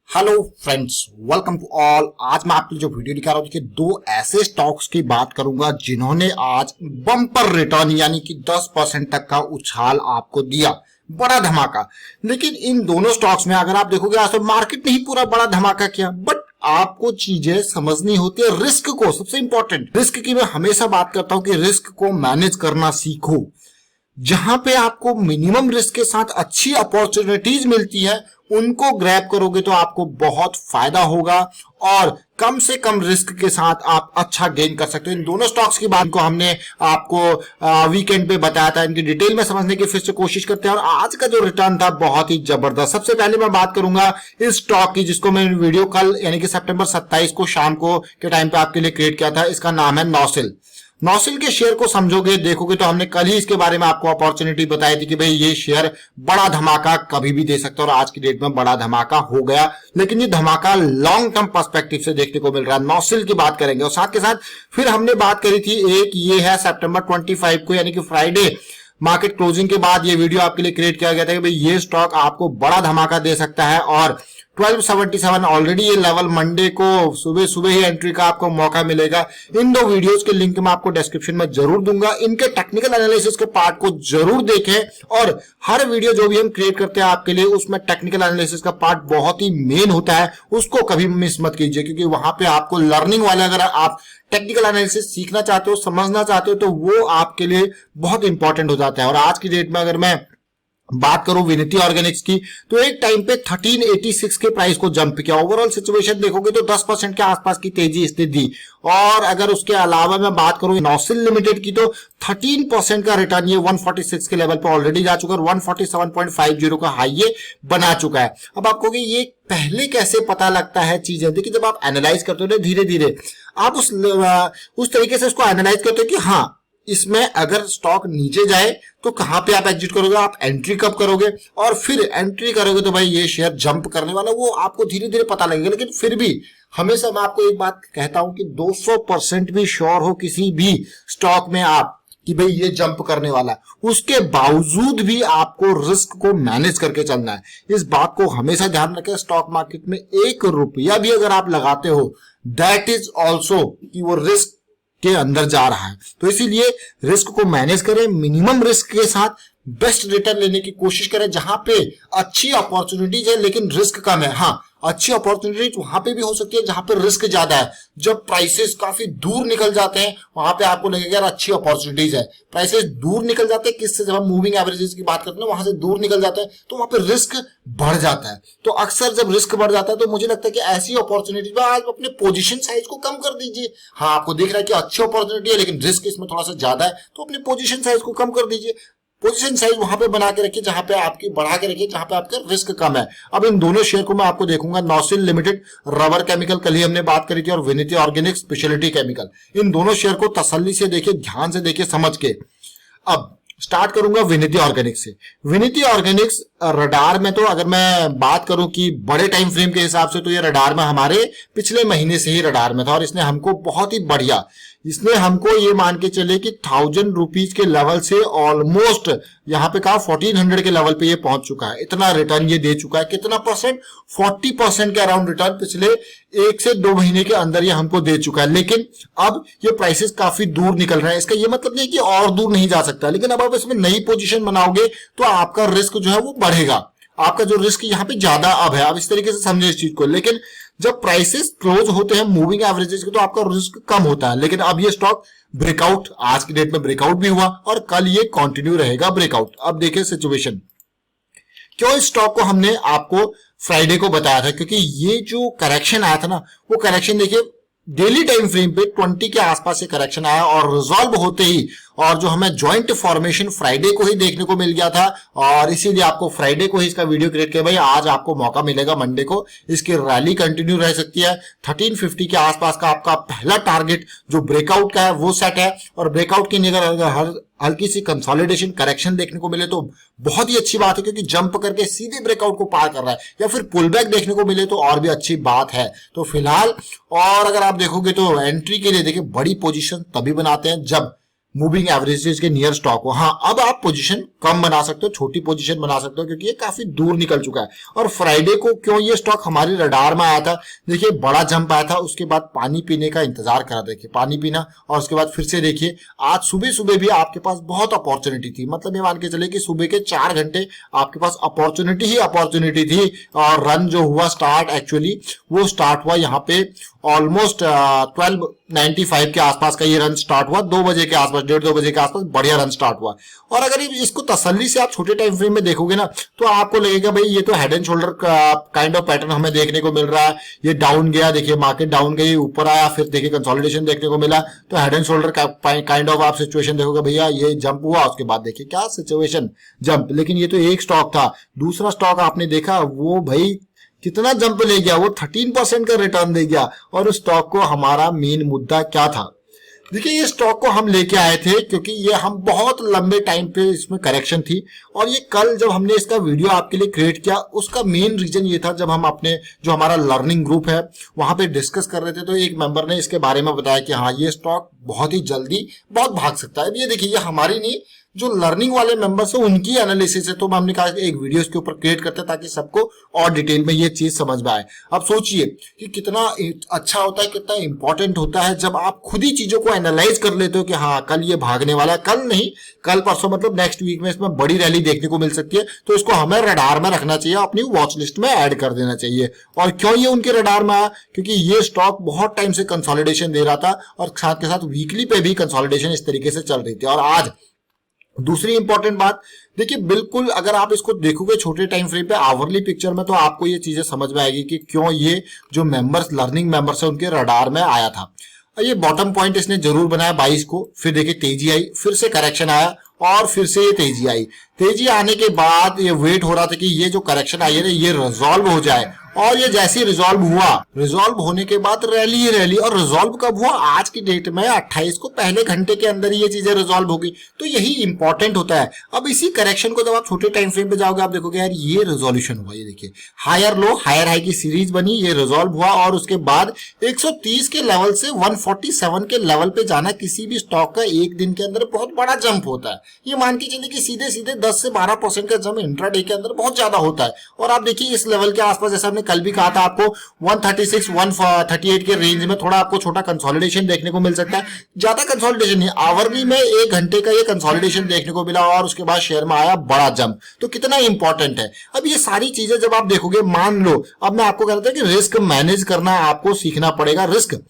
Hello friends, welcome to all. आज मैं आपके लिए जो वीडियो दिखा रहा हूँ देखिए, दो ऐसे स्टॉक्स की बात करूंगा जिन्होंने आज बम्पर रिटर्न यानी कि 10% तक का उछाल आपको दिया, बड़ा धमाका। लेकिन इन दोनों स्टॉक्स में अगर आप देखोगे आज तो मार्केट ने ही पूरा बड़ा धमाका किया, बट आपको चीजें समझनी होती है। रिस्क को, सबसे इंपॉर्टेंट रिस्क की मैं हमेशा बात करता हूं कि रिस्क को मैनेज करना सीखो। जहां पे आपको मिनिमम रिस्क के साथ अच्छी अपॉर्चुनिटीज मिलती है उनको ग्रैब करोगे तो आपको बहुत फायदा होगा और कम से कम रिस्क के साथ आप अच्छा गेन कर सकते हो। इन दोनों स्टॉक्स की बात को हमने आपको वीकेंड पे बताया था, इनकी डिटेल में समझने की फिर से कोशिश करते हैं। और आज का जो रिटर्न था बहुत ही जबरदस्त। सबसे पहले मैं बात करूंगा इस स्टॉक की जिसको मैंने वीडियो कल यानी कि सितंबर 27 को शाम को के टाइम पे आपके लिए क्रिएट किया था। इसका नाम है नौसिल। नौसिल के शेयर को समझोगे देखोगे तो हमने कल ही इसके बारे में आपको अपॉर्चुनिटी बताई थी कि भाई ये शेयर बड़ा धमाका कभी भी दे सकता है और आज की डेट में बड़ा धमाका हो गया। लेकिन ये धमाका लॉन्ग टर्म पर्सपेक्टिव से देखने को मिल रहा है। नौसिल की बात करेंगे और साथ के साथ फिर हमने बात करी थी, एक ये है सितंबर 25 को यानी कि फ्राइडे मार्केट क्लोजिंग के बाद ये वीडियो आपके लिए क्रिएट किया गया था कि भाई ये स्टॉक आपको बड़ा धमाका दे सकता है और 1277 ऑलरेडी ये लेवल मंडे को सुबह सुबह ही एंट्री का आपको मौका मिलेगा। इन दो वीडियोस के लिंक मैं आपको डिस्क्रिप्शन में जरूर दूंगा। इनके टेक्निकल एनालिसिस के पार्ट को जरूर देखें और हर वीडियो जो भी हम क्रिएट करते हैं आपके लिए उसमें टेक्निकल एनालिसिस का पार्ट बहुत ही मेन होता है, उसको कभी मिस मत कीजिए क्योंकि वहां पे आपको लर्निंग वाले अगर आप टेक्निकल एनालिसिस सीखना चाहते हो, समझना चाहते हो तो वो आपके लिए बहुत इंपॉर्टेंट हो जाता है। और आज की डेट में अगर मैं बात करूं विनिटी ऑर्गेनिक्स की तो एक टाइम पे 1386 के प्राइस को जंप किया। ओवरऑल सिचुएशन देखोगे तो 10% के आसपास की तेजी इसने दी। और अगर उसके अलावा मैं बात करूं नौसिल लिमिटेड की तो 13% का रिटर्न ये 146 के लेवल पे ऑलरेडी जा चुका है। 147.50 का हाई ये बना चुका है। अब आपको ये पहले कैसे पता लगता है चीजें, देखिए जब आप एनालाइज करते हो धीरे धीरे आप उस तरीके से उसको एनालाइज करते हो कि हाँ इसमें अगर स्टॉक नीचे जाए तो कहां पे आप एग्जिट करोगे, आप एंट्री कब करोगे और फिर एंट्री करोगे तो भाई ये शेयर जंप करने वाला, वो आपको धीरे धीरे पता लगेगा। लेकिन फिर भी हमेशा मैं आपको एक बात कहता हूं कि 200% भी श्योर हो किसी भी स्टॉक में आप कि भाई ये जंप करने वाला है, उसके बावजूद भी आपको रिस्क को मैनेज करके चलना है। इस बात को हमेशा ध्यान रखें। स्टॉक मार्केट में 1 रुपया भी अगर आप लगाते हो दैट इज ऑल्सो कि वो रिस्क के अंदर जा रहा है। तो इसीलिए रिस्क को मैनेज करें, मिनिमम रिस्क के साथ बेस्ट रिटर्न लेने की कोशिश करें। जहां पे अच्छी अपॉर्चुनिटीज है लेकिन रिस्क कम है, हाँ अच्छी अपॉर्चुनिटीज वहां पे भी हो सकती है जहां पे रिस्क ज्यादा है। जब प्राइसेस काफी दूर निकल जाते हैं वहां पे आपको लगेगा यार अच्छी अपॉर्चुनिटीज है। प्राइसेस दूर निकल जाते हैं किससे, जब हम मूविंग एवरेजेस की बात करते हैं वहां से दूर निकल जाते हैं तो वहां पे रिस्क बढ़ जाता है। तो अक्सर जब रिस्क बढ़ जाता है तो मुझे लगता है कि ऐसी अपॉर्चुनिटी में आप अपने पोजीशन साइज को कम कर दीजिए। हाँ आपको दिख रहा है कि अच्छी अपॉर्चुनिटी है लेकिन रिस्क इसमें थोड़ा सा ज्यादा है तो अपने पोजीशन साइज को कम कर दीजिए। पोजीशन साइज वहां पे बना के रखिए जहां पे आपकी, बढ़ा के रखिए जहां पे आपका रिस्क कम है। अब इन दोनों शेयर को मैं आपको देखूंगा, नौसिल लिमिटेड रबर केमिकल कल ही हमने बात करी थी और विनिटी ऑर्गेनिक्स स्पेशलिटी केमिकल। इन दोनों शेयर को तसल्ली से देखिए, ध्यान से देखिए, समझ के। अब स्टार्ट करूंगा विनिटी ऑर्गेनिक्स से। विनिटी ऑर्गेनिक्स रडार में तो अगर मैं बात करूं कि बड़े टाइम फ्रेम के हिसाब से तो ये रडार में हमारे पिछले महीने से ही रडार में था और इसने हमको बहुत ही बढ़िया, इसने हमको ये मान के चले कि 1000 रुपीज के लेवल से ऑलमोस्ट यहाँ पे कहा 1400 के लेवल पे ये पहुंच चुका है। इतना रिटर्न ये दे चुका है। कितना परसेंट, 40% के अराउंड रिटर्न पिछले 1 से 2 महीने के अंदर ये हमको दे चुका है। लेकिन अब ये प्राइसेस काफी दूर निकल रहे हैं। इसका ये मतलब नहीं कि और दूर नहीं जा सकता, लेकिन अब आप इसमें नई पोजीशन बनाओगे तो आपका रिस्क जो है वो बढ़ेगा। आपका जो रिस्क यहाँ पे ज्यादा अब है, आप इस तरीके से समझे इस चीज को। लेकिन जब प्राइसेस क्लोज होते हैं मूविंग एवरेजेस के तो आपका रिस्क कम होता है। लेकिन अब ये स्टॉक ब्रेकआउट, आज की डेट में ब्रेकआउट भी हुआ और कल ये कंटिन्यू रहेगा ब्रेकआउट। अब देखिए सिचुएशन, क्यों इस स्टॉक को हमने आपको फ्राइडे को बताया था, क्योंकि ये जो करेक्शन आया था ना वो करेक्शन देखिए डेली टाइम फ्रेम पे 20 के आसपास से करेक्शन आया और रिजॉल्व होते ही, और जो हमें ज्वाइंट फॉर्मेशन फ्राइडे को ही देखने को मिल गया था और इसीलिए आपको फ्राइडे को ही इसका वीडियो क्रिएट किया। भाई आज आपको मौका मिलेगा मंडे को, इसकी रैली कंटिन्यू रह सकती है। 1350 के आसपास का आपका पहला टारगेट जो ब्रेकआउट का है वो सेट है और ब्रेकआउट की अगर हल्की सी कंसोलिडेशन करेक्शन देखने को मिले तो बहुत ही अच्छी बात है, क्योंकि जंप करके सीधे ब्रेकआउट को पार कर रहा है, या फिर पुल बैक देखने को मिले तो और भी अच्छी बात है। तो फिलहाल और अगर आप देखोगे तो एंट्री के लिए देखिए बड़ी पोजीशन तभी बनाते हैं जब मूविंग एवरेजेस के नियर स्टॉक हो। हाँ, अब आप पोजीशन कम बना सकते हो, छोटी पोजीशन बना सकते हो, क्योंकि ये काफी दूर निकल चुका है। और फ्राइडे को क्यों ये स्टॉक हमारे रडार में आया था, देखिए बड़ा जंप आया था, उसके बाद पानी पीने का इंतजार करा, देखिए पानी पीना, और उसके बाद फिर से देखिए आज सुबह सुबह भी आपके पास बहुत अपॉर्चुनिटी थी। मतलब ये मान के चले कि सुबह के 4 घंटे आपके पास अपॉर्चुनिटी ही अपॉर्चुनिटी थी। और रन जो हुआ स्टार्ट, एक्चुअली वो स्टार्ट हुआ यहाँ पे ऑलमोस्ट 1295 के आसपास का ये रन स्टार्ट हुआ, 2 बजे के आसपास, 1:30-2 बजे के आसपास बढ़िया रन स्टार्ट हुआ। और अगर इसको तसल्ली से आप छोटे टाइम फ्रेम में देखोगे ना, तो आपको लगेगा भाई ये तो हेड एंड शोल्डर का काइंड ऑफ पैटर्न हमें देखने को मिल रहा है। ये डाउन गया, देखिए मार्केट डाउन गई, ऊपर आया, फिर देखिए कंसोलिडेशन देखने को मिला, तो हेड एंड शोल्डर का काइंड ऑफ आप सिचुएशन देखोगे, भैया ये जंप हुआ, उसके बाद देखिए क्या सिचुएशन, जंप। लेकिन ये तो एक स्टॉक था, दूसरा स्टॉक आपने देखा वो भाई कितना जंप ले गया, वो 13% का रिटर्न दे गया। और उस स्टॉक को हमारा मेन मुद्दा क्या था, देखिए ये स्टॉक को हम लेके आए थे क्योंकि ये हम बहुत लंबे टाइम पे इसमें करेक्शन थी। और ये कल जब हमने इसका वीडियो आपके लिए क्रिएट किया, उसका मेन रीजन ये था, जब हम अपने जो हमारा लर्निंग ग्रुप है वहां पे डिस्कस कर रहे थे, तो एक मेंबर ने इसके बारे में बताया कि हाँ ये स्टॉक बहुत ही जल्दी बहुत भाग सकता है। अब ये देखिए, ये हमारी नहीं, जो लर्निंग वाले मेंबर्स है उनकी एनालिसिस है, तो हमने कहा एक वीडियो इसके ऊपर क्रिएट करते हैं ताकि सबको और डिटेल में ये चीज समझ में आए। अब सोचिए कि कितना अच्छा होता है, कितना इंपॉर्टेंट होता है जब आप खुद ही चीजों को एनालाइज कर लेते हो कि हाँ कल ये भागने वाला है, कल नहीं, कल परसों मतलब नेक्स्ट वीक में इसमें बड़ी रैली देखने को मिल सकती है, तो इसको हमें रडार में रखना चाहिए, अपनी वॉच लिस्ट में ऐड कर देना चाहिए। और क्यों ये उनके रडार में आया, क्योंकि ये स्टॉक बहुत टाइम से कंसोलिडेशन दे रहा था और साथ के साथ वीकली पे भी कंसोलिडेशन इस तरीके से चल रही थी। और आज दूसरी इंपॉर्टेंट बात, देखिए बिल्कुल अगर आप इसको देखोगे छोटे टाइम फ्रेम पे, आवरली पिक्चर में, तो आपको ये चीजें समझ में आएगी कि क्यों ये जो मेंबर्स, लर्निंग मेंबर्स है, उनके रडार में आया था। ये बॉटम पॉइंट इसने जरूर बनाया 22 को, फिर देखिए तेजी आई, फिर से करेक्शन आया और फिर से ये तेजी आई। तेजी आने के बाद ये वेट हो रहा था कि ये जो करेक्शन आई है ना ये रिजॉल्व हो जाए, और ये जैसे रिजॉल्व हुआ, रिजॉल्व होने के बाद रैली ही रैली। और रिजॉल्व कब हुआ, आज की डेट में 28 को, पहले घंटे के अंदर ही ये चीजें रिजॉल्व होगी। तो यही इंपॉर्टेंट होता है। अब इसी करेक्शन को जब आप छोटे टाइम फ्रेम पे जाओगे, आप देखोगे यार ये रिजोल्यूशन हुआ, ये देखिए हायर लो हायर हाई की सीरीज बनी, ये रिजॉल्व हुआ, और उसके बाद 130 के लेवल से 147 के लेवल पे जाना किसी भी स्टॉक का एक दिन के अंदर बहुत बड़ा जंप होता है। ये मान के चलिए कि सीधे सीधे 10 से 12% का जंप इंट्राडे के अंदर बहुत ज्यादा होता है। और आप देखिए इस लेवल के आसपास, जैसा हमने कल भी कहा था आपको, 136 138 के रेंज में थोड़ा आपको छोटा कंसोलिडेशन देखने को मिल सकता है, ज्यादा कंसोलिडेशन नहीं, आवरली में 1 घंटे का ये कंसोलिडेशन देखने को मिला, और उसके बाद शेयर में आया बड़ा जंप। तो कितना इंपॉर्टेंट है। अब ये सारी चीजें जब आप देखोगे, मान लो अब मैं आपको कह रहा था कि रिस्क मैनेज करना आपको सीखना पड़ेगा, रिस्क।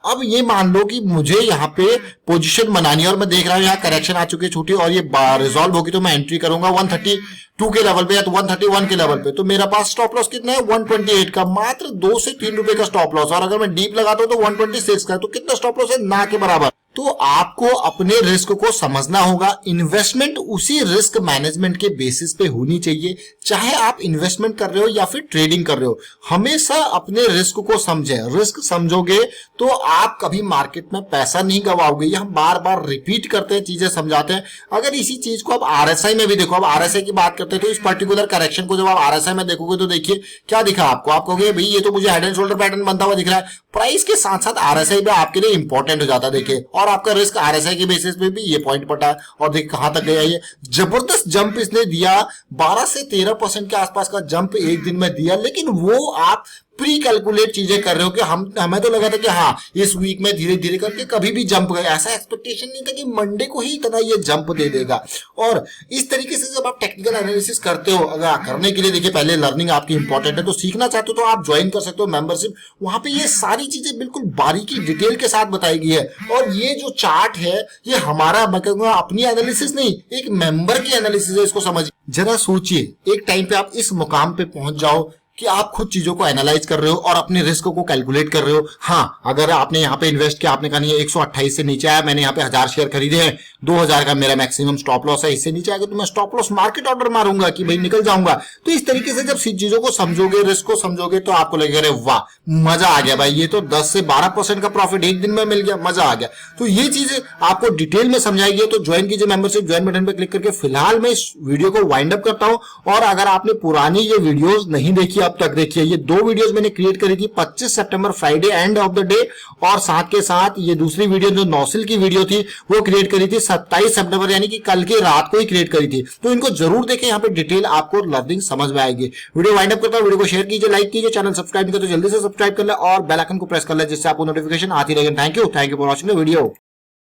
अब ये मान लो कि मुझे यहाँ पे पोजीशन बनानी है और मैं देख रहा हूँ यहाँ करेक्शन आ चुकी है छोटी, और ये रिजॉल्व होगी, तो मैं एंट्री करूंगा 132 के लेवल पे या तो 131 के लेवल पे। तो मेरा पास स्टॉप लॉस कितना है, 128 का, मात्र 2 से 3 रुपए का स्टॉप लॉस। और अगर मैं डीप लगाता हूँ तो 126 का, तो कितना स्टॉप लॉस है, ना के बराबर। तो आपको अपने रिस्क को समझना होगा। इन्वेस्टमेंट उसी रिस्क मैनेजमेंट के बेसिस पे होनी चाहिए, चाहे आप इन्वेस्टमेंट कर रहे हो या फिर ट्रेडिंग कर रहे हो। हमेशा अपने रिस्क को समझें। रिस्क समझोगे तो आप कभी मार्केट में पैसा नहीं गवाओगे। ये हम बार बार रिपीट करते हैं, चीजें समझाते हैं। अगर इसी चीज को आप आरएसआई में भी देखो, अब आरएसआई की बात करते हैं, तो इस पर्टिकुलर करेक्शन को जब आप आरएसआई में देखोगे तो देखिए क्या दिखा आपको। आप कहोगे भाई ये तो मुझे हेड एंड शोल्डर पैटर्न बनता हुआ दिख रहा है। प्राइस के साथ साथ आरएसआई भी आपके लिए इंपॉर्टेंट हो जाता है, देखिए। और आपका रिस्क आरएसआई के बेसिस पे भी ये पॉइंट पटा, और देखिए कहां तक गया। ये जबरदस्त जंप इसने दिया, 12 से 13% के आसपास का जंप एक दिन में दिया। लेकिन वो आप प्री कैलकुलेट चीजें कर रहे हो कि हमें तो लगा था कि हाँ इस वीक में धीरे धीरे करके कभी भी जंप गए, ऐसा एक्सपेक्टेशन नहीं था कि मंडे को ही इतना ये जंप दे देगा। और इस तरीके से जब आप टेक्निकल एनालिसिस करते हो, अगर करने के लिए देखिए पहले लर्निंग आपकी इंपॉर्टेंट है, तो सीखना चाहते हो तो आप ज्वाइन कर सकते हो मेंबरशिप। वहां पे ये सारी चीजें बिल्कुल बारीकी डिटेल के साथ बताई गई है। और ये जो चार्ट है ये हमारा, मैं कहूंगा अपनी एनालिसिस नहीं, एक मेंबर की एनालिसिस है। इसको समझिए, जरा सोचिए, एक टाइम पे आप इस मुकाम पे पहुंच जाओ कि आप खुद चीजों को एनालाइज कर रहे हो और अपने रिस्क को कैलकुलेट कर रहे हो। हाँ, अगर आपने यहाँ पे इन्वेस्ट किया, आपने कहा नहीं 128 से नीचे आया, मैंने यहाँ पे 1000 शेयर खरीदे हैं, 2000 का मेरा मैक्सिमम स्टॉप लॉस है, इससे नीचे आएगा तो मैं स्टॉप लॉस मार्केट ऑर्डर मारूंगा कि भाई निकल जाऊंगा। तो इस तरीके से जब चीजों को समझोगे, रिस्क को समझोगे, तो आपको लगेगा अरे वाह मजा आ गया भाई, ये तो 10 से 12% का प्रॉफिट एक दिन में मिल गया, मजा आ गया। तो ये चीजें आपको डिटेल में समझाएगी। तो ज्वाइन कीजिए मेंबरशिप, ज्वाइन बटन पर क्लिक करके। फिलहाल मैं इस वीडियो को वाइंड अप करता हूं, और अगर आपने पुरानी ये वीडियोस नहीं देखी अब तक देखिए ये 2 वीडियोस मैंने क्रिएट करी थी 25 सितंबर Friday end of the day, और साथ के साथ ये दूसरी वीडियो जो नौसिल की वीडियो थी वो क्रिएट करी थी 27 सितंबर यानी कि कल की रात को ही क्रिएट करी थी। तो इनको जरूर देखें, यहाँ पे डिटेल आपको लर्निंग समझ में आएगी। वीडियो वाइंड अप करता हूं, वीडियो को शेयर कीजिए, लाइक कीजिए, चैनल सब्सक्राइब नहीं करते तो जल्दी से सब्सक्राइब कर ले और बेल आइकन को प्रेस कर ले जिससे आपको नोटिफिकेशन आती रहेगी। Thank you for watching the video.